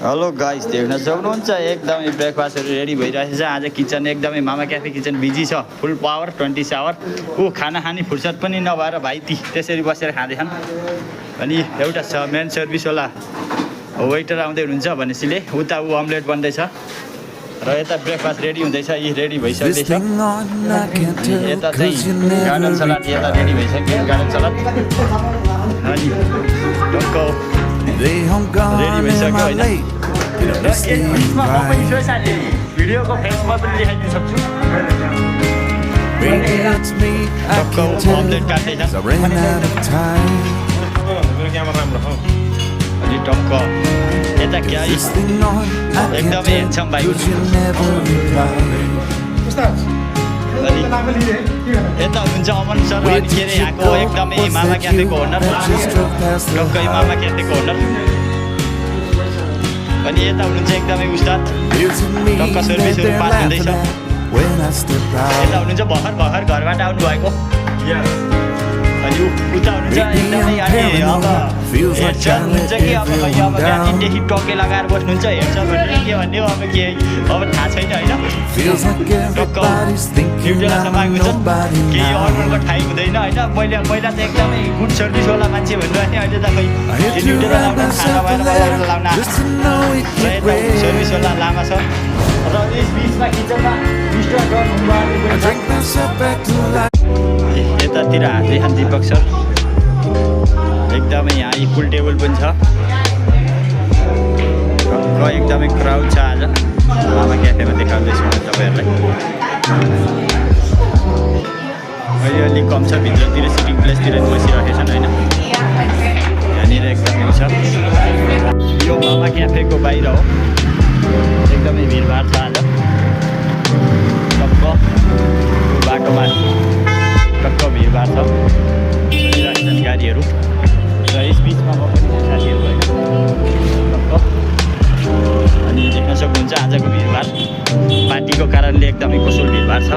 Hello guys, देख्न सक्नुहुन्छ एकदमै ब्रेकफास्टहरू रेडी भइरहेको छ। आज किचन एकदमै मामा क्याफे किचन बिजी छ, फुल पावर 20 आवर। खाना खाने फुर्सद पनि नभएर भाइ त्यसरी बसेर खाँदैछन्। अनि एउटा छ मेन सर्भिसवाला वेटर आउँदै हुनुहुन्छ भनेसीले उता अमलेट बन्दैछ र यता ब्रेकफास्ट रेडी हुँदैछ। यी रेडी भइसक्दैछ। यता चाहिँ गार्डन सलाद यता रेडी भइसक्यो, गार्डन सलाद। अनि टक्क रेडी भइसक्यो होइन। भिडियोको फेसमा पनि देखाइदिन सक्छु। टक्क अमलेट काट्दैछ। अनि टक्क यता क्या एकदमै हेन्डसम भाइ। अनि यता हुनुहुन्छ अमन सर, अनि के अरे यहाँको एकदमै मामा क्याफेको ओनर, टक्कै मामा क्याफेको ओनर। अनि यता हुनुहुन्छ एकदमै उस्ताद, टक्क सर्भिसहरू पास हुँदैछ। यता हुनुहुन्छ भर्खर घरबाट आउनुभएको। अनि उता हुनुहुन्छ एकदमै अब हेर्छ हुनुहुन्छ कि अब त्यहाँदेखि टक्कै लगाएर बस्नुहुन्छ, हेर्छ भनेर के भन्ने हो अब के अब थाहा छैन होइन। टक्क न्युट्रेला समाएको छ, केही अर्डरको ठाइ हुँदैन होइन। पहिला त एकदमै गुड सर्भिसवाला मान्छे भनिरहेको थिएँ, अहिले त खै न्युट्रेला लाउन खाना भएर लाउन आएको र यता सर्भिसवाला लामा छ र यस बिचमा किचनमा यतातिर हाल्दै खान्छ दिपक सर। एकदमै यहाँ पुल टेबल पनि छ, एकदमै क्राउड छ आज मामा क्याफेमा। देखाउँदैछु म तपाईँहरूलाई। अहिले अलिक कम छ, भित्रतिर सिटिङ प्लेसतिर बसिरहेको छन् होइन। यहाँनिर एकदमै छ, यो मामा क्याफेको बाहिर हो। एकदमै भिडभाड छ आज। टक्क बाटोमा टक्क भिडभाड छ, चलिरहेका छन् गाडीहरू र यस बिचमा म पनि साथीहरू होइन टक्क। अनि देख्न सक्नुहुन्छ आजको भिडभाड पार्टीको कारणले एकदमै कसल भिडभाड छ।